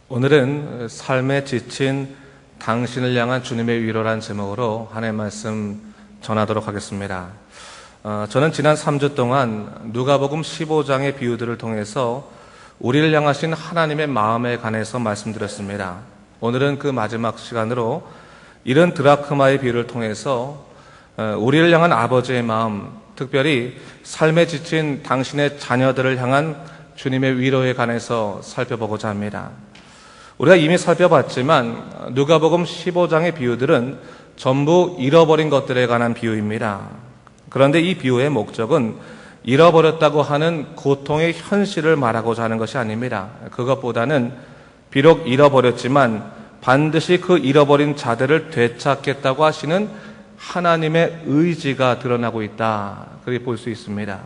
오늘은 삶에 지친 당신을 향한 주님의 위로란 제목으로 하나님의 말씀 전하도록 하겠습니다. 저는 지난 3주 동안 누가복음 15장의 비유들을 통해서 우리를 향하신 하나님의 마음에 관해서 말씀드렸습니다. 오늘은 그 마지막 시간으로 이런 드라크마의 비유를 통해서 우리를 향한 아버지의 마음, 특별히 삶에 지친 당신의 자녀들을 향한 주님의 위로에 관해서 살펴보고자 합니다. 우리가 이미 살펴봤지만 누가복음 15장의 비유들은 전부 잃어버린 것들에 관한 비유입니다. 그런데 이 비유의 목적은 잃어버렸다고 하는 고통의 현실을 말하고자 하는 것이 아닙니다. 그것보다는 비록 잃어버렸지만 반드시 그 잃어버린 자들을 되찾겠다고 하시는 하나님의 의지가 드러나고 있다, 그렇게 볼 수 있습니다.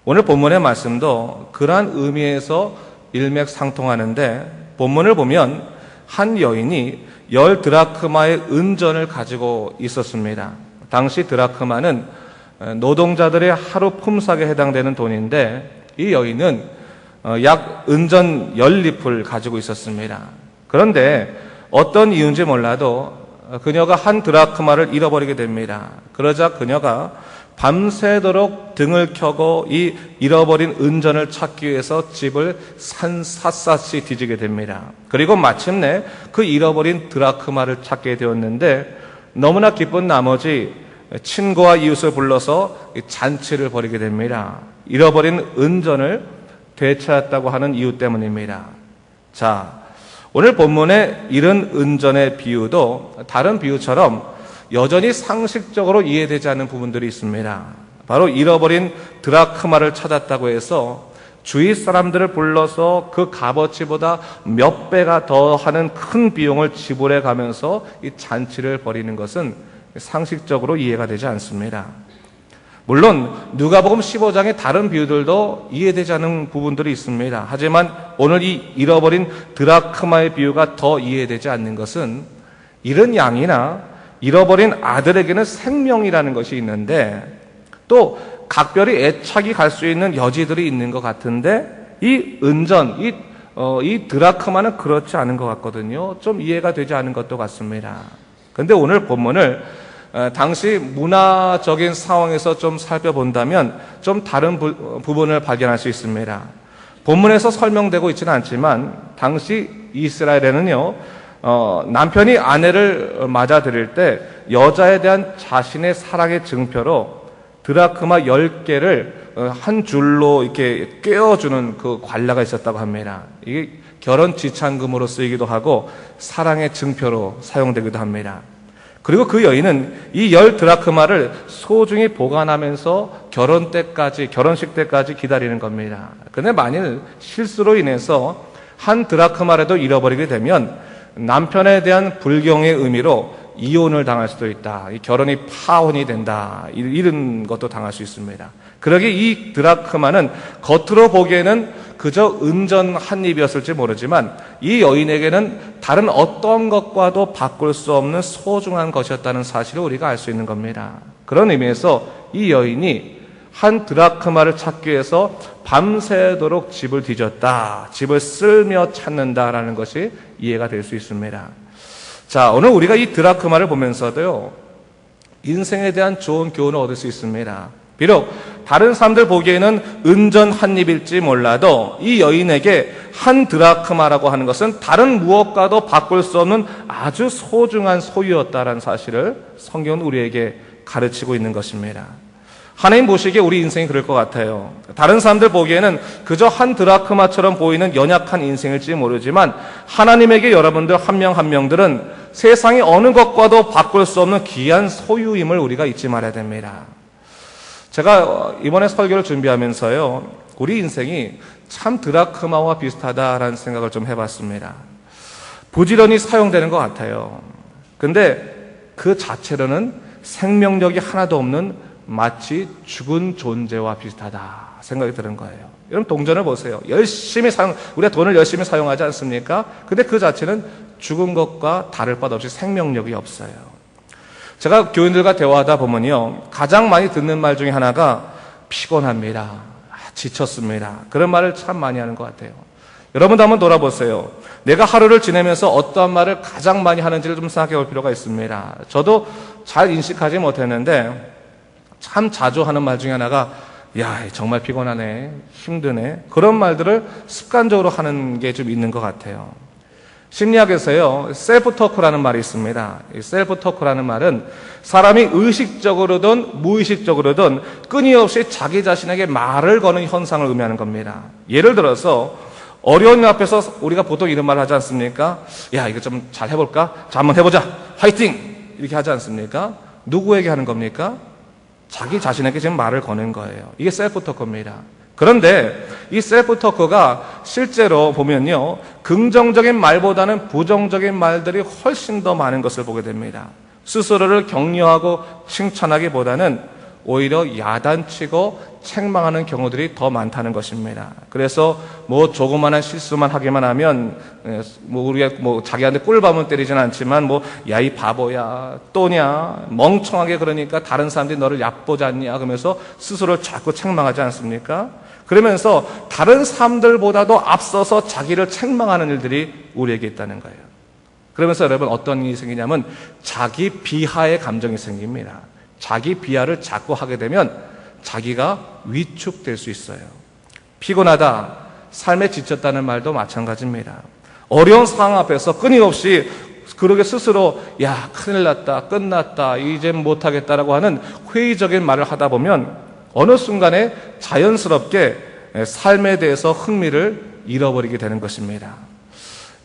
오늘 본문의 말씀도 그러한 의미에서 일맥상통하는데, 본문을 보면 한 여인이 10드라크마의 은전을 가지고 있었습니다. 당시 드라크마는 노동자들의 하루 품삯에 해당되는 돈인데, 이 여인은 약 은전 10립을 가지고 있었습니다. 그런데 어떤 이유인지 몰라도 그녀가 한 드라크마를 잃어버리게 됩니다. 그러자 그녀가 밤새도록 등을 켜고 이 잃어버린 은전을 찾기 위해서 집을 산샅샅이 뒤지게 됩니다. 그리고 마침내 그 잃어버린 드라크마를 찾게 되었는데, 너무나 기쁜 나머지 친구와 이웃을 불러서 잔치를 벌이게 됩니다. 잃어버린 은전을 되찾았다고 하는 이유 때문입니다. 자, 오늘 본문의 이런 은전의 비유도 다른 비유처럼 여전히 상식적으로 이해되지 않는 부분들이 있습니다. 바로 잃어버린 드라크마를 찾았다고 해서 주위 사람들을 불러서 그 값어치보다 몇 배가 더 하는 큰 비용을 지불해 가면서 이 잔치를 벌이는 것은 상식적으로 이해가 되지 않습니다. 물론 누가복음 15장의 다른 비유들도 이해되지 않는 부분들이 있습니다. 하지만 오늘 이 잃어버린 드라크마의 비유가 더 이해되지 않는 것은 이런 양이나 잃어버린 아들에게는 생명이라는 것이 있는데, 또 각별히 애착이 갈 수 있는 여지들이 있는 것 같은데, 이 은전, 이 드라크마는 그렇지 않은 것 같거든요. 좀 이해가 되지 않은 것도 같습니다. 그런데 오늘 본문을 당시 문화적인 상황에서 좀 살펴본다면 좀 다른 부분을 발견할 수 있습니다. 본문에서 설명되고 있지는 않지만 당시 이스라엘에는요, 남편이 아내를 맞아들일 때 여자에 대한 자신의 사랑의 증표로 드라크마 10개를 한 줄로 이렇게 꿰어주는 그 관례가 있었다고 합니다. 이게 결혼 지참금으로 쓰이기도 하고 사랑의 증표로 사용되기도 합니다. 그리고 그 여인은 이 10드라크마를 소중히 보관하면서 결혼식 때까지 기다리는 겁니다. 그런데 만일 실수로 인해서 한 드라크마라도 잃어버리게 되면 남편에 대한 불경의 의미로 이혼을 당할 수도 있다. 이 결혼이 파혼이 된다. 이런 것도 당할 수 있습니다. 그러기에 이 드라크마는 겉으로 보기에는 그저 은전 한 입이었을지 모르지만 이 여인에게는 다른 어떤 것과도 바꿀 수 없는 소중한 것이었다는 사실을 우리가 알 수 있는 겁니다. 그런 의미에서 이 여인이 한 드라크마를 찾기 위해서 밤새도록 집을 뒤졌다, 집을 쓸며 찾는다라는 것이 이해가 될 수 있습니다. 자, 오늘 우리가 이 드라크마를 보면서도요, 인생에 대한 좋은 교훈을 얻을 수 있습니다. 비록 다른 사람들 보기에는 은전 한 입일지 몰라도 이 여인에게 한 드라크마라고 하는 것은 다른 무엇과도 바꿀 수 없는 아주 소중한 소유였다라는 사실을 성경은 우리에게 가르치고 있는 것입니다. 하나님 보시기에 우리 인생이 그럴 것 같아요. 다른 사람들 보기에는 그저 한 드라크마처럼 보이는 연약한 인생일지 모르지만 하나님에게 여러분들 한 명 한 명들은 세상의 어느 것과도 바꿀 수 없는 귀한 소유임을 우리가 잊지 말아야 됩니다. 제가 이번에 설교를 준비하면서요, 우리 인생이 참 드라크마와 비슷하다라는 생각을 좀 해봤습니다. 부지런히 사용되는 것 같아요. 근데 그 자체로는 생명력이 하나도 없는 마치 죽은 존재와 비슷하다 생각이 드는 거예요. 여러분 동전을 보세요. 우리가 돈을 열심히 사용하지 않습니까? 근데 그 자체는 죽은 것과 다를 바 없이 생명력이 없어요. 제가 교인들과 대화하다 보면요, 가장 많이 듣는 말 중에 하나가 피곤합니다, 지쳤습니다, 그런 말을 참 많이 하는 것 같아요. 여러분도 한번 돌아보세요. 내가 하루를 지내면서 어떠한 말을 가장 많이 하는지를 좀 생각해 볼 필요가 있습니다. 저도 잘 인식하지 못했는데 참 자주 하는 말 중에 하나가 야, 정말 피곤하네, 힘드네, 그런 말들을 습관적으로 하는 게 좀 있는 것 같아요. 심리학에서요, 셀프 토크라는 말이 있습니다. 이 셀프 토크라는 말은 사람이 의식적으로든 무의식적으로든 끊임없이 자기 자신에게 말을 거는 현상을 의미하는 겁니다. 예를 들어서 어려운 일 앞에서 우리가 보통 이런 말을 하지 않습니까? 야, 이거 좀 잘 해볼까? 자, 한번 해보자. 화이팅! 이렇게 하지 않습니까? 누구에게 하는 겁니까? 자기 자신에게 지금 말을 거는 거예요. 이게 셀프 토크입니다. 그런데 이 셀프 토크가 실제로 보면요, 긍정적인 말보다는 부정적인 말들이 훨씬 더 많은 것을 보게 됩니다. 스스로를 격려하고 칭찬하기보다는 오히려 야단치고 책망하는 경우들이 더 많다는 것입니다. 그래서 뭐 조그마한 실수만 하기만 하면 뭐 우리가 뭐 자기한테 꿀밤은 때리진 않지만 뭐 야 이 바보야, 또냐, 멍청하게, 그러니까 다른 사람들이 너를 얕보지 않냐 그러면서 스스로를 자꾸 책망하지 않습니까? 그러면서 다른 사람들보다도 앞서서 자기를 책망하는 일들이 우리에게 있다는 거예요. 그러면서 여러분 어떤 일이 생기냐면 자기 비하의 감정이 생깁니다. 자기 비하를 자꾸 하게 되면 자기가 위축될 수 있어요. 피곤하다, 삶에 지쳤다는 말도 마찬가지입니다. 어려운 상황 앞에서 끊임없이 그러게 스스로 야, 큰일 났다, 끝났다, 이제 못하겠다라고 하는 회의적인 말을 하다 보면 어느 순간에 자연스럽게 삶에 대해서 흥미를 잃어버리게 되는 것입니다.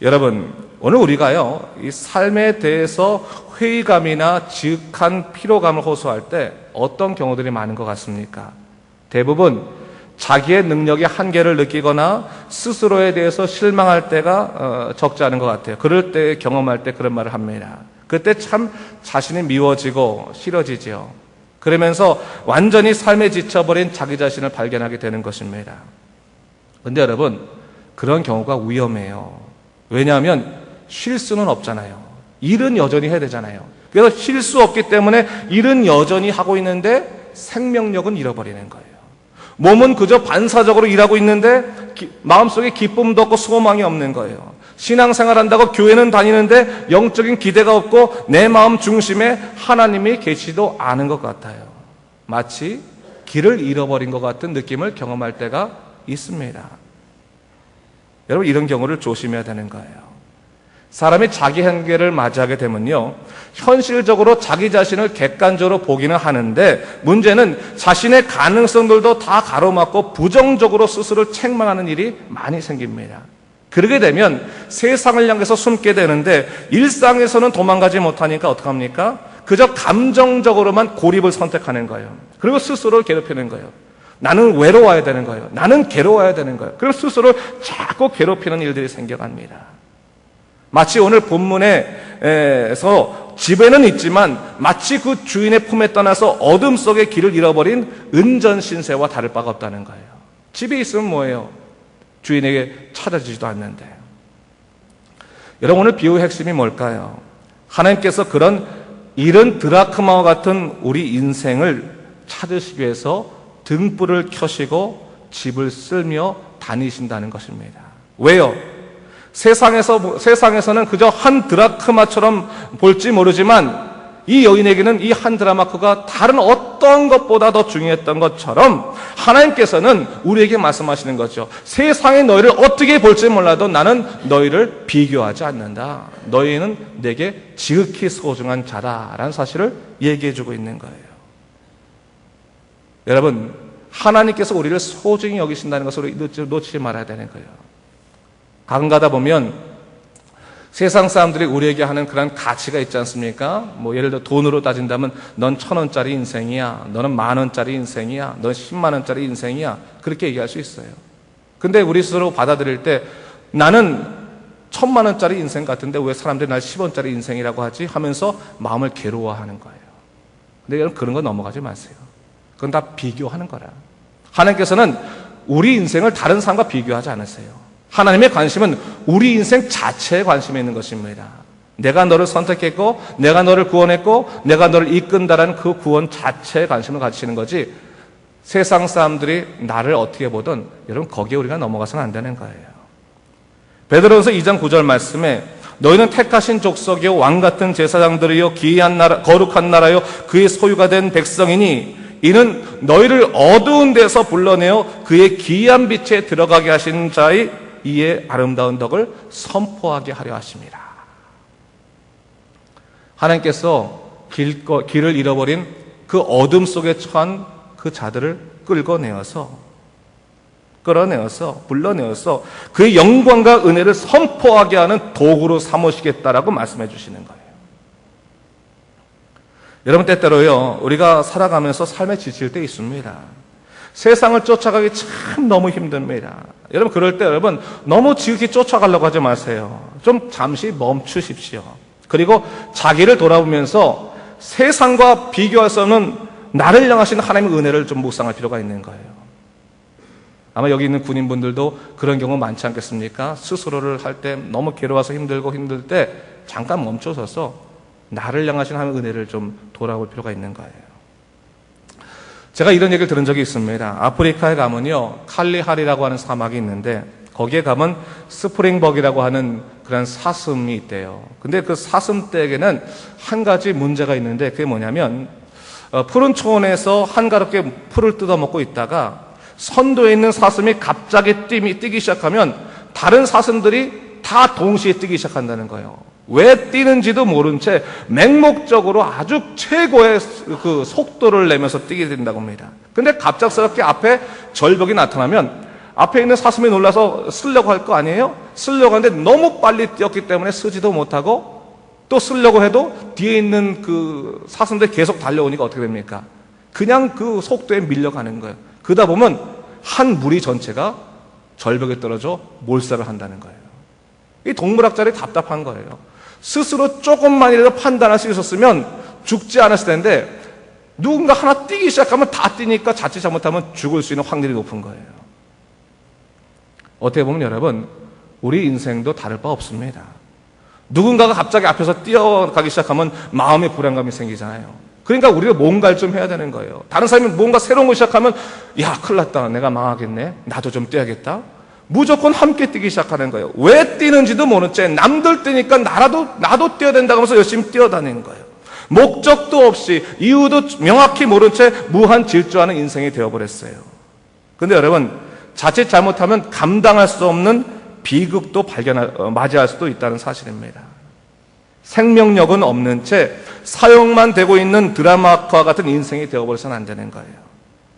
여러분, 오늘 우리가요, 이 삶에 대해서 회의감이나 지극한 피로감을 호소할 때 어떤 경우들이 많은 것 같습니까? 대부분 자기의 능력의 한계를 느끼거나 스스로에 대해서 실망할 때가 적지 않은 것 같아요. 그럴 때 경험할 때 그런 말을 합니다. 그때 참 자신이 미워지고 싫어지지요. 그러면서 완전히 삶에 지쳐버린 자기 자신을 발견하게 되는 것입니다. 그런데 여러분, 그런 경우가 위험해요. 왜냐하면 쉴 수는 없잖아요. 일은 여전히 해야 되잖아요. 그래서 쉴 수 없기 때문에 일은 여전히 하고 있는데 생명력은 잃어버리는 거예요. 몸은 그저 반사적으로 일하고 있는데 마음속에 기쁨도 없고 소망이 없는 거예요. 신앙생활 한다고 교회는 다니는데 영적인 기대가 없고 내 마음 중심에 하나님이 계시지도 않은 것 같아요. 마치 길을 잃어버린 것 같은 느낌을 경험할 때가 있습니다. 여러분, 이런 경우를 조심해야 되는 거예요. 사람이 자기 한계를 맞이하게 되면요, 현실적으로 자기 자신을 객관적으로 보기는 하는데 문제는 자신의 가능성들도 다 가로막고 부정적으로 스스로를 책망하는 일이 많이 생깁니다. 그러게 되면 세상을 향해서 숨게 되는데 일상에서는 도망가지 못하니까 어떡합니까? 그저 감정적으로만 고립을 선택하는 거예요. 그리고 스스로를 괴롭히는 거예요. 나는 외로워야 되는 거예요. 나는 괴로워야 되는 거예요. 그리고 스스로를 자꾸 괴롭히는 일들이 생겨갑니다. 마치 오늘 본문에서 집에는 있지만 마치 그 주인의 품에 떠나서 어둠 속의 길을 잃어버린 은전신세와 다를 바가 없다는 거예요. 집에 있으면 뭐예요? 주인에게 찾아지지도 않는데. 여러분, 오늘 비유의 핵심이 뭘까요? 하나님께서 그런 이른 드라크마와 같은 우리 인생을 찾으시기 위해서 등불을 켜시고 집을 쓸며 다니신다는 것입니다. 왜요? 세상에서는 그저 한 드라크마처럼 볼지 모르지만 이 여인에게는 이 한 드라마크가 다른 어떤 것보다 더 중요했던 것처럼 하나님께서는 우리에게 말씀하시는 거죠. 세상이 너희를 어떻게 볼지 몰라도 나는 너희를 비교하지 않는다. 너희는 내게 지극히 소중한 자다라는 사실을 얘기해주고 있는 거예요. 여러분, 하나님께서 우리를 소중히 여기신다는 것을 놓치지 말아야 되는 거예요. 가끔 가다 보면 세상 사람들이 우리에게 하는 그런 가치가 있지 않습니까? 뭐 예를 들어 돈으로 따진다면 넌 1,000원짜리 인생이야, 너는 10,000원짜리 인생이야, 넌 10만원짜리 인생이야, 그렇게 얘기할 수 있어요. 근데 우리 스스로 받아들일 때 나는 1,000만원짜리 인생 같은데 왜 사람들이 날 10원짜리 인생이라고 하지? 하면서 마음을 괴로워하는 거예요. 근데 여러분, 그런 거 넘어가지 마세요. 그건 다 비교하는 거라. 하나님께서는 우리 인생을 다른 사람과 비교하지 않으세요. 하나님의 관심은 우리 인생 자체에 관심이 있는 것입니다. 내가 너를 선택했고 내가 너를 구원했고 내가 너를 이끈다라는 그 구원 자체에 관심을 가지시는 거지, 세상 사람들이 나를 어떻게 보든 여러분 거기에 우리가 넘어가서는 안 되는 거예요. 베드로전서 2장 9절 말씀에 너희는 택하신 족속이요 왕 같은 제사장들이요 기이한 나라 거룩한 나라요 그의 소유가 된 백성이니 이는 너희를 어두운 데서 불러내어 그의 기이한 빛에 들어가게 하신 자의 이의 아름다운 덕을 선포하게 하려 하십니다. 하나님께서 길을 잃어버린 그 어둠 속에 처한 그 자들을 불러내어서 그의 영광과 은혜를 선포하게 하는 도구로 삼으시겠다라고 말씀해 주시는 거예요. 여러분, 때때로요, 우리가 살아가면서 삶에 지칠 때 있습니다. 세상을 쫓아가기 참 너무 힘듭니다. 여러분, 그럴 때 여러분, 너무 지극히 쫓아가려고 하지 마세요. 좀 잠시 멈추십시오. 그리고 자기를 돌아보면서 세상과 비교할 수 없는 나를 향하신 하나님의 은혜를 좀 묵상할 필요가 있는 거예요. 아마 여기 있는 군인분들도 그런 경우 많지 않겠습니까? 스스로를 할 때 너무 괴로워서 힘들 때 잠깐 멈춰서서 나를 향하신 하나님의 은혜를 좀 돌아볼 필요가 있는 거예요. 제가 이런 얘기를 들은 적이 있습니다. 아프리카에 가면요, 칼리하리라고 하는 사막이 있는데 거기에 가면 스프링벅이라고 하는 그런 사슴이 있대요. 근데 그 사슴떼에게는 한 가지 문제가 있는데 그게 뭐냐면 푸른 초원에서 한가롭게 풀을 뜯어먹고 있다가 선도에 있는 사슴이 갑자기 뛰기 시작하면 다른 사슴들이 다 동시에 뛰기 시작한다는 거예요. 왜 뛰는지도 모른 채 맹목적으로 아주 최고의 그 속도를 내면서 뛰게 된다고 합니다. 근데 갑작스럽게 앞에 절벽이 나타나면 앞에 있는 사슴이 놀라서 쓰려고 할 거 아니에요? 쓰려고 하는데 너무 빨리 뛰었기 때문에 쓰지도 못하고 또 쓰려고 해도 뒤에 있는 그 사슴들이 계속 달려오니까 어떻게 됩니까? 그냥 그 속도에 밀려가는 거예요. 그러다 보면 한 무리 전체가 절벽에 떨어져 몰살을 한다는 거예요. 이 동물학자들이 답답한 거예요. 스스로 조금만이라도 판단할 수 있었으면 죽지 않았을 텐데 누군가 하나 뛰기 시작하면 다 뛰니까 자칫 잘못하면 죽을 수 있는 확률이 높은 거예요. 어떻게 보면 여러분, 우리 인생도 다를 바 없습니다. 누군가가 갑자기 앞에서 뛰어가기 시작하면 마음의 불안감이 생기잖아요. 그러니까 우리가 뭔가를 좀 해야 되는 거예요. 다른 사람이 뭔가 새로운 거 시작하면 야, 큰일 났다. 내가 망하겠네. 나도 좀 뛰어야겠다. 무조건 함께 뛰기 시작하는 거예요. 왜 뛰는지도 모른 채 남들 뛰니까 나도 뛰어야 된다고 하면서 열심히 뛰어다니는 거예요. 목적도 없이 이유도 명확히 모른 채 무한 질주하는 인생이 되어버렸어요. 근데 여러분, 자칫 잘못하면 감당할 수 없는 비극도 맞이할 수도 있다는 사실입니다. 생명력은 없는 채 사용만 되고 있는 드라마와 같은 인생이 되어버려서는 안 되는 거예요.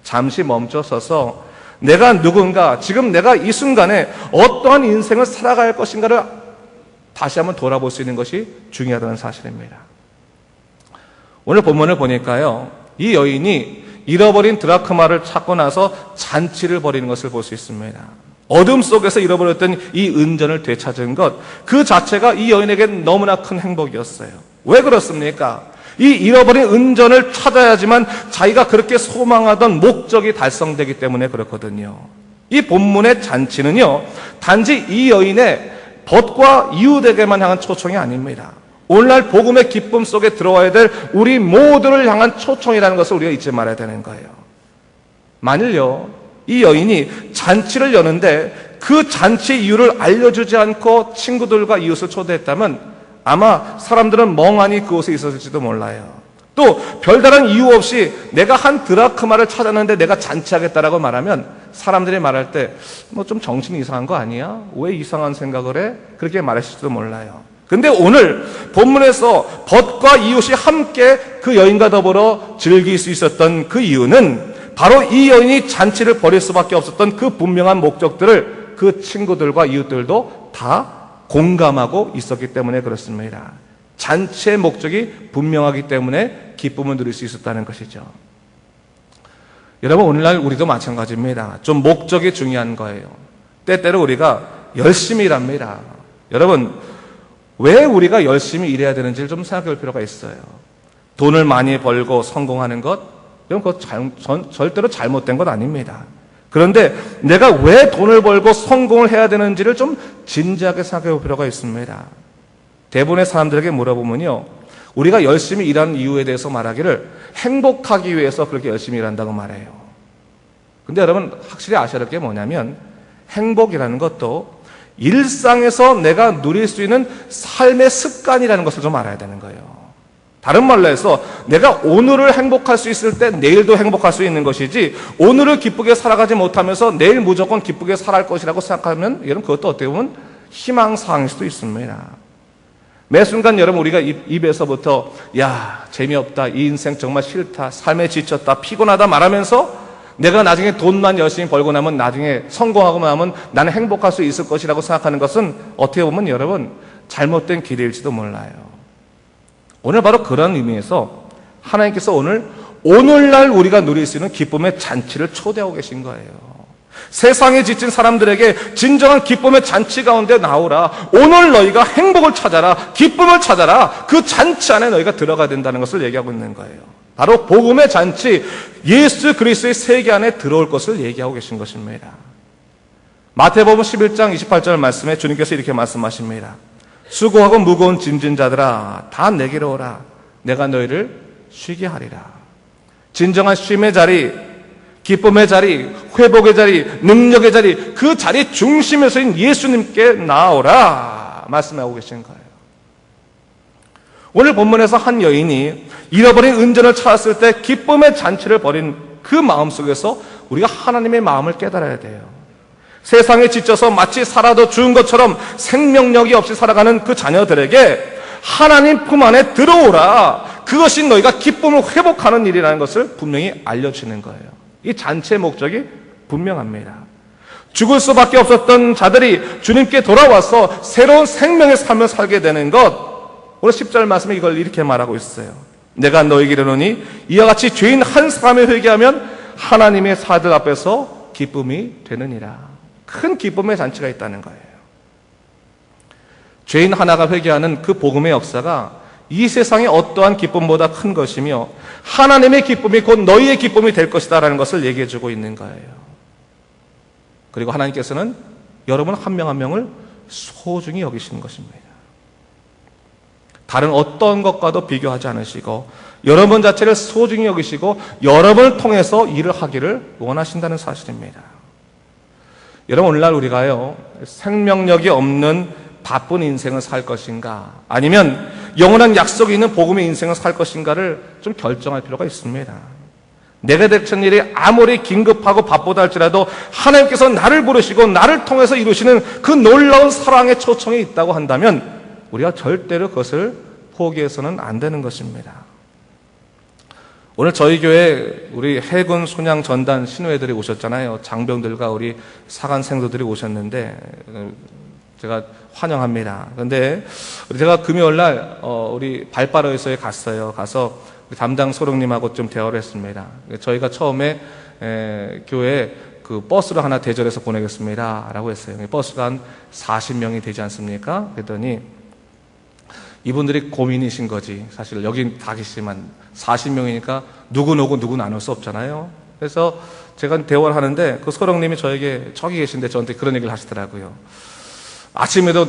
잠시 멈춰서서 내가 누군가, 지금 내가 이 순간에 어떠한 인생을 살아갈 것인가를 다시 한번 돌아볼 수 있는 것이 중요하다는 사실입니다. 오늘 본문을 보니까요, 이 여인이 잃어버린 드라크마를 찾고 나서 잔치를 벌이는 것을 볼 수 있습니다. 어둠 속에서 잃어버렸던 이 은전을 되찾은 것, 그 자체가 이 여인에게는 너무나 큰 행복이었어요. 왜 그렇습니까? 이 잃어버린 은전을 찾아야지만 자기가 그렇게 소망하던 목적이 달성되기 때문에 그렇거든요. 이 본문의 잔치는요, 단지 이 여인의 벗과 이웃에게만 향한 초청이 아닙니다. 오늘날 복음의 기쁨 속에 들어와야 될 우리 모두를 향한 초청이라는 것을 우리가 잊지 말아야 되는 거예요. 만일요, 이 여인이 잔치를 여는데 그 잔치 이유를 알려주지 않고 친구들과 이웃을 초대했다면 아마 사람들은 멍하니 그곳에 있었을지도 몰라요. 또 별다른 이유 없이 내가 한 드라크마를 찾았는데 내가 잔치하겠다라고 말하면 사람들이 말할 때 뭐 좀 정신이 이상한 거 아니야? 왜 이상한 생각을 해? 그렇게 말했을지도 몰라요. 근데 오늘 본문에서 벗과 이웃이 함께 그 여인과 더불어 즐길 수 있었던 그 이유는 바로 이 여인이 잔치를 벌일 수밖에 없었던 그 분명한 목적들을 그 친구들과 이웃들도 다 공감하고 있었기 때문에 그렇습니다. 잔치의 목적이 분명하기 때문에 기쁨을 누릴 수 있었다는 것이죠. 여러분, 오늘날 우리도 마찬가지입니다. 좀 목적이 중요한 거예요. 때때로 우리가 열심히 일합니다. 여러분, 왜 우리가 열심히 일해야 되는지를 좀 생각해 볼 필요가 있어요. 돈을 많이 벌고 성공하는 것, 그건 절대로 잘못된 것 아닙니다. 그런데 내가 왜 돈을 벌고 성공을 해야 되는지를 좀 진지하게 생각해 볼 필요가 있습니다. 대부분의 사람들에게 물어보면요, 우리가 열심히 일하는 이유에 대해서 말하기를 행복하기 위해서 그렇게 열심히 일한다고 말해요. 근데 여러분, 확실히 아셔야 할 게 뭐냐면 행복이라는 것도 일상에서 내가 누릴 수 있는 삶의 습관이라는 것을 좀 알아야 되는 거예요. 다른 말로 해서 내가 오늘을 행복할 수 있을 때 내일도 행복할 수 있는 것이지, 오늘을 기쁘게 살아가지 못하면서 내일 무조건 기쁘게 살아갈 것이라고 생각하면 여러분 그것도 어떻게 보면 희망사항일 수도 있습니다. 매 순간 여러분 우리가 입에서부터 야 재미없다, 이 인생 정말 싫다, 삶에 지쳤다, 피곤하다 말하면서 내가 나중에 돈만 열심히 벌고 나면 나중에 성공하고 나면 나는 행복할 수 있을 것이라고 생각하는 것은 어떻게 보면 여러분 잘못된 기대일지도 몰라요. 오늘 바로 그런 의미에서 하나님께서 오늘날 우리가 누릴 수 있는 기쁨의 잔치를 초대하고 계신 거예요. 세상에 지친 사람들에게 진정한 기쁨의 잔치 가운데 나오라. 오늘 너희가 행복을 찾아라, 기쁨을 찾아라. 그 잔치 안에 너희가 들어가야 된다는 것을 얘기하고 있는 거예요. 바로 복음의 잔치, 예수 그리스도의 세계 안에 들어올 것을 얘기하고 계신 것입니다. 마태복음 11장 28절 말씀에 주님께서 이렇게 말씀하십니다. 수고하고 무거운 짐진 자들아 다 내게로 오라. 내가 너희를 쉬게 하리라. 진정한 쉼의 자리, 기쁨의 자리, 회복의 자리, 능력의 자리, 그 자리 중심에서인 예수님께 나오라 말씀하고 계신 거예요. 오늘 본문에서 한 여인이 잃어버린 은전을 찾았을 때 기쁨의 잔치를 벌인 그 마음 속에서 우리가 하나님의 마음을 깨달아야 돼요. 세상에 지쳐서 마치 살아도 죽은 것처럼 생명력이 없이 살아가는 그 자녀들에게 하나님 품 안에 들어오라. 그것이 너희가 기쁨을 회복하는 일이라는 것을 분명히 알려주는 거예요. 이 잔치의 목적이 분명합니다. 죽을 수밖에 없었던 자들이 주님께 돌아와서 새로운 생명의 삶을 살게 되는 것. 오늘 10절 말씀에 이걸 이렇게 말하고 있어요. 내가 너희에게 이르노니 이와 같이 죄인 한 사람이 회개하면 하나님의 사들 앞에서 기쁨이 되느니라. 큰 기쁨의 잔치가 있다는 거예요. 죄인 하나가 회개하는 그 복음의 역사가 이 세상의 어떠한 기쁨보다 큰 것이며 하나님의 기쁨이 곧 너희의 기쁨이 될 것이다 라는 것을 얘기해주고 있는 거예요. 그리고 하나님께서는 여러분 한 명 한 명을 소중히 여기시는 것입니다. 다른 어떤 것과도 비교하지 않으시고 여러분 자체를 소중히 여기시고 여러분을 통해서 일을 하기를 원하신다는 사실입니다. 여러분 오늘날 우리가요 생명력이 없는 바쁜 인생을 살 것인가 아니면 영원한 약속이 있는 복음의 인생을 살 것인가를 좀 결정할 필요가 있습니다. 내가 닥친 일이 아무리 긴급하고 바쁘다 할지라도 하나님께서 나를 부르시고 나를 통해서 이루시는 그 놀라운 사랑의 초청이 있다고 한다면 우리가 절대로 그것을 포기해서는 안 되는 것입니다. 오늘 저희 교회 우리 해군 소냥 전단 신우회들이 오셨잖아요. 장병들과 우리 사관 생도들이 오셨는데 제가 환영합니다. 그런데 제가 금요일 날 우리 발바로에서에 갔어요. 가서 담당 소령님하고 좀 대화를 했습니다. 저희가 처음에 교회에 그 버스를 하나 대절해서 보내겠습니다 라고 했어요. 버스가 한 40명이 되지 않습니까? 그랬더니 이분들이 고민이신 거지. 사실 여긴 다 계시지만 40명이니까 누구는 오고 누구는 안 올 수 없잖아요. 그래서 제가 대화를 하는데 그 소령님이 저에게 저기 계신데 저한테 그런 얘기를 하시더라고요. 아침에도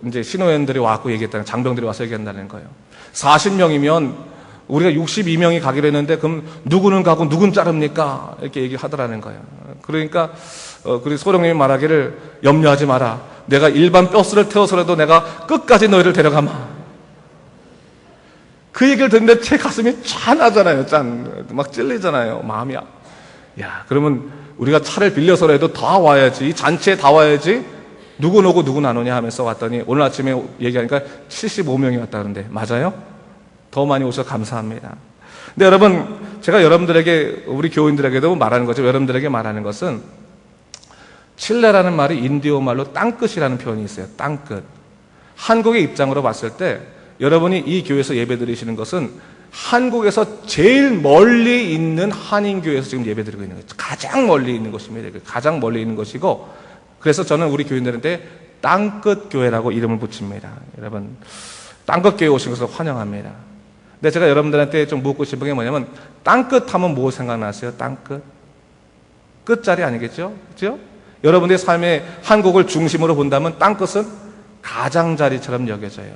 이제 신호위원들이 와서 얘기했다는, 장병들이 와서 얘기한다는 거예요. 40명이면 우리가 62명이 가기로 했는데 그럼 누구는 가고 누구는 자릅니까? 이렇게 얘기하더라는 거예요. 그러니까 그리고 소령님이 말하기를 염려하지 마라. 내가 일반 버스를 태워서라도 내가 끝까지 너희를 데려가마. 그 얘기를 듣는데 제 가슴이 짠하잖아요. 막 찔리잖아요. 마음이. 야, 그러면 우리가 차를 빌려서라도 다 와야지. 이 잔치에 다 와야지. 누구는 오고 누구는 안 오냐 하면서 왔더니 오늘 아침에 얘기하니까 75명이 왔다 그러는데 맞아요? 더 많이 오셔서 감사합니다. 근데 여러분, 제가 여러분들에게, 우리 교인들에게도 말하는 거죠. 여러분들에게 말하는 것은 칠레라는 말이 인디오 말로 땅끝이라는 표현이 있어요. 땅끝. 한국의 입장으로 봤을 때 여러분이 이 교회에서 예배 드리시는 것은 한국에서 제일 멀리 있는 한인교회에서 지금 예배 드리고 있는 거죠. 가장 멀리 있는 것입니다. 가장 멀리 있는 것이고, 그래서 저는 우리 교인들한테 땅끝 교회라고 이름을 붙입니다. 여러분, 땅끝 교회 오신 것을 환영합니다. 근데 제가 여러분들한테 좀 묻고 싶은 게 뭐냐면, 땅끝 하면 뭐 생각나세요? 땅끝? 끝자리 아니겠죠? 그죠? 여러분들의 삶의 한국을 중심으로 본다면 땅끝은 가장자리처럼 여겨져요.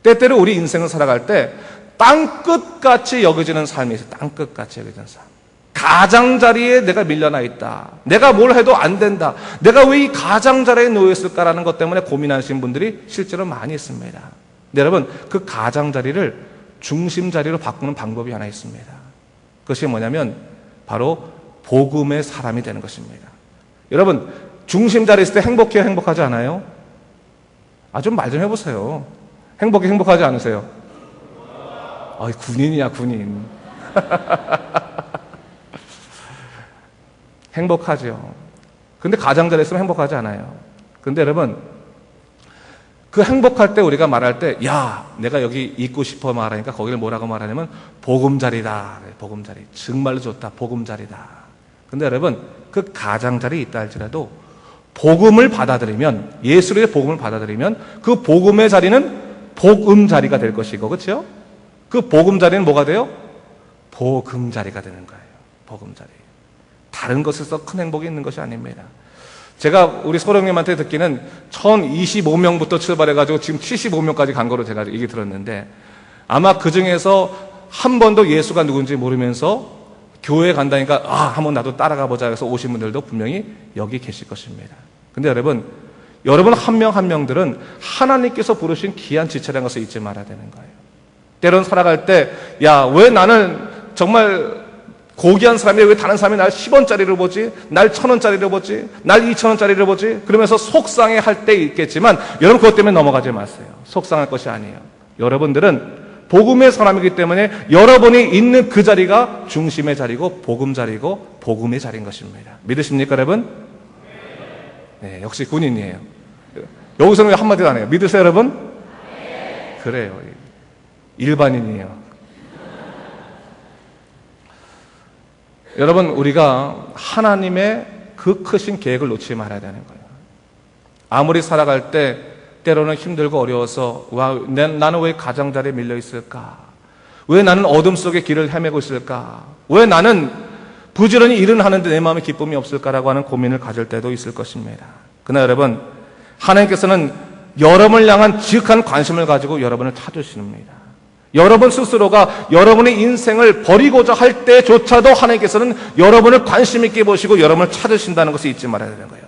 때때로 우리 인생을 살아갈 때 땅끝같이 여겨지는 삶이 있어요. 땅끝같이 여겨지는 삶. 가장자리에 내가 밀려나 있다. 내가 뭘 해도 안 된다. 내가 왜 이 가장자리에 놓였을까라는 것 때문에 고민하시는 분들이 실제로 많이 있습니다. 근데 여러분, 그 가장자리를 중심자리로 바꾸는 방법이 하나 있습니다. 그것이 뭐냐면 바로 복음의 사람이 되는 것입니다. 여러분, 중심자리에 있을 때 행복해요? 행복하지 않아요? 좀 말 좀 해보세요. 행복하지 않으세요? 군인이야, 군인. 행복하죠. 근데 가장자리에 있으면 행복하지 않아요. 근데 여러분, 그 행복할 때 우리가 말할 때, 야, 내가 여기 있고 싶어 말하니까 거기를 뭐라고 말하냐면 복음자리다. 복음자리. 정말로 좋다. 복음자리다. 근데 여러분, 그 가장자리에 있다 할지라도 복음을 받아들이면, 예수의 복음을 받아들이면 그 복음의 자리는 복음자리가 될 것이고, 그렇죠? 그 복음자리는 뭐가 돼요? 복음자리가 되는 거예요. 복음자리. 다른 것에서 큰 행복이 있는 것이 아닙니다. 제가 우리 소령님한테 듣기는 1025명부터 출발해가지고 지금 75명까지 간 거로 제가 얘기 들었는데, 아마 그 중에서 한 번도 예수가 누군지 모르면서 교회에 간다니까 한번 나도 따라가 보자 해서 오신 분들도 분명히 여기 계실 것입니다. 근데 여러분 한 명 한 명들은 하나님께서 부르신 귀한 지체라는 것을 잊지 말아야 되는 거예요. 때론 살아갈 때, 야, 왜 나는 정말 고귀한 사람이 왜 다른 사람이 날 10원짜리를 보지? 날 1000원짜리를 보지? 날 2000원짜리를 보지? 그러면서 속상해 할 때 있겠지만, 여러분 그것 때문에 넘어가지 마세요. 속상할 것이 아니에요. 여러분들은 복음의 사람이기 때문에 여러분이 있는 그 자리가 중심의 자리고 복음 자리고 복음의 자리인 것입니다. 믿으십니까, 여러분? 네, 역시 군인이에요. 여기서는 왜 한마디도 안 해요? 믿으세요, 여러분? 그래요. 일반인이에요. 여러분, 우리가 하나님의 그 크신 계획을 놓치지 말아야 되는 거예요. 아무리 살아갈 때 때로는 힘들고 어려워서 나는 왜 가장자리에 밀려 있을까? 왜 나는 어둠 속에 길을 헤매고 있을까? 왜 나는 부지런히 일은 하는데 내 마음에 기쁨이 없을까라고 하는 고민을 가질 때도 있을 것입니다. 그러나 여러분, 하나님께서는 여러분을 향한 지극한 관심을 가지고 여러분을 찾으십니다. 여러분 스스로가 여러분의 인생을 버리고자 할 때조차도 하나님께서는 여러분을 관심 있게 보시고 여러분을 찾으신다는 것을 잊지 말아야 되는 거예요.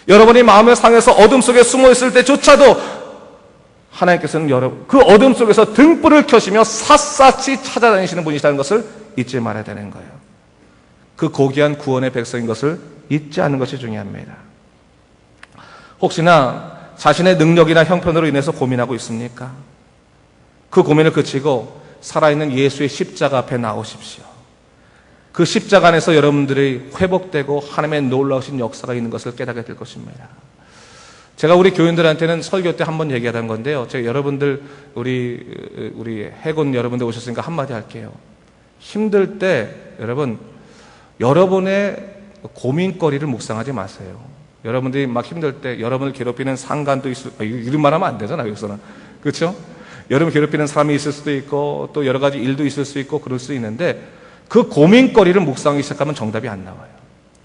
여러분이 마음의 상에서 어둠 속에 숨어 있을 때조차도 하나님께서는 그 어둠 속에서 등불을 켜시며 샅샅이 찾아다니시는 분이시라는 것을 잊지 말아야 되는 거예요. 그 고귀한 구원의 백성인 것을 잊지 않는 것이 중요합니다. 혹시나 자신의 능력이나 형편으로 인해서 고민하고 있습니까? 그 고민을 그치고 살아있는 예수의 십자가 앞에 나오십시오. 그 십자가 안에서 여러분들이 회복되고 하나님의 놀라우신 역사가 있는 것을 깨닫게 될 것입니다. 제가 우리 교인들한테는 설교 때 한번 얘기하던 건데요. 제가 여러분들, 우리 해군 여러분들 오셨으니까 한마디 할게요. 힘들 때 여러분의 고민거리를 묵상하지 마세요. 여러분들이 막 힘들 때 여러분을 괴롭히는 상관도 이런 말 하면 안 되잖아요, 여기서는. 그렇죠? 여러분 괴롭히는 사람이 있을 수도 있고 또 여러 가지 일도 있을 수 있고 그럴 수 있는데, 그 고민거리를 묵상하기 시작하면 정답이 안 나와요.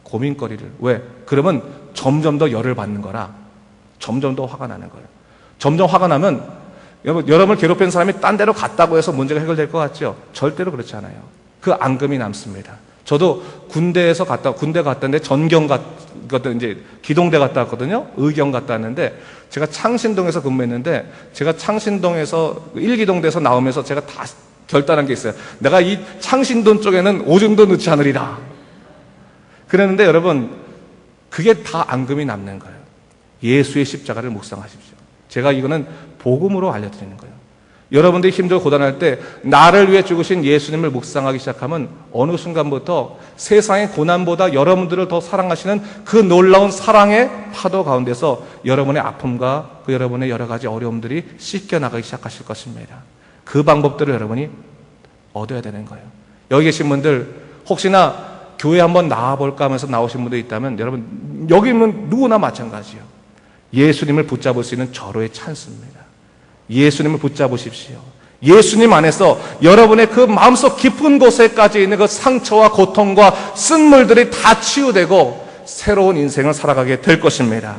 고민거리를. 왜? 그러면 점점 더 열을 받는 거라 점점 더 화가 나는 거예요. 점점 화가 나면 여러분을 괴롭히는 사람이 딴 데로 갔다고 해서 문제가 해결될 것 같죠? 절대로 그렇지 않아요. 그 앙금이 남습니다. 저도 군대 갔다는데 전경 이제 기동대 갔다 왔거든요. 의경 갔다 왔는데 제가 창신동에서 근무했는데, 제가 창신동에서 1기동대에서 나오면서 제가 다 결단한 게 있어요. 내가 이 창신동 쪽에는 오줌도 넣지 않으리라. 그랬는데 여러분, 그게 다 앙금이 남는 거예요. 예수의 십자가를 묵상하십시오. 제가 이거는 복음으로 알려드리는 거예요. 여러분들이 힘들고 고단할 때 나를 위해 죽으신 예수님을 묵상하기 시작하면 어느 순간부터 세상의 고난보다 여러분들을 더 사랑하시는 그 놀라운 사랑의 파도 가운데서 여러분의 아픔과 그 여러분의 여러 가지 어려움들이 씻겨나가기 시작하실 것입니다. 그 방법들을 여러분이 얻어야 되는 거예요. 여기 계신 분들 혹시나 교회 한번 나와볼까 하면서 나오신 분들 있다면, 여러분 여기 있는 누구나 마찬가지예요. 예수님을 붙잡을 수 있는 절호의 찬스입니다. 예수님을 붙잡으십시오. 예수님 안에서 여러분의 그 마음속 깊은 곳에까지 있는 그 상처와 고통과 쓴물들이 다 치유되고 새로운 인생을 살아가게 될 것입니다.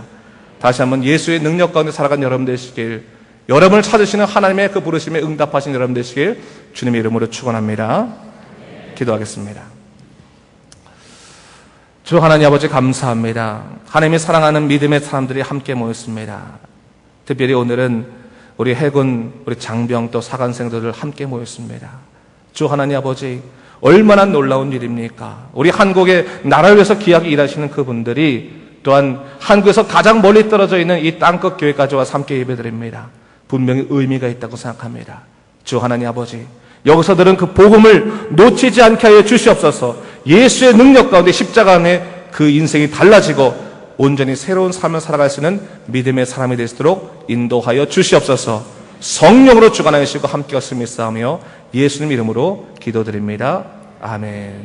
다시 한번 예수의 능력 가운데 살아간 여러분 되시길, 여러분을 찾으시는 하나님의 그 부르심에 응답하신 여러분 되시길 주님의 이름으로 축원합니다. 기도하겠습니다. 주 하나님 아버지 감사합니다. 하나님이 사랑하는 믿음의 사람들이 함께 모였습니다. 특별히 오늘은 우리 해군, 우리 장병 또 사관생들을 함께 모였습니다. 주 하나님 아버지, 얼마나 놀라운 일입니까? 우리 한국의 나라를 위해서 귀하게 일하시는 그분들이 또한 한국에서 가장 멀리 떨어져 있는 이 땅끝 교회까지 와서 함께 예배드립니다. 분명히 의미가 있다고 생각합니다. 주 하나님 아버지, 여기서 들은 그 복음을 놓치지 않게 하여 주시옵소서. 예수의 능력 가운데 십자가 안에 그 인생이 달라지고 온전히 새로운 삶을 살아갈 수 있는 믿음의 사람이 될 수 있도록 인도하여 주시옵소서. 성령으로 주관하시고 함께 하시며 싸우며 예수님 이름으로 기도드립니다. 아멘.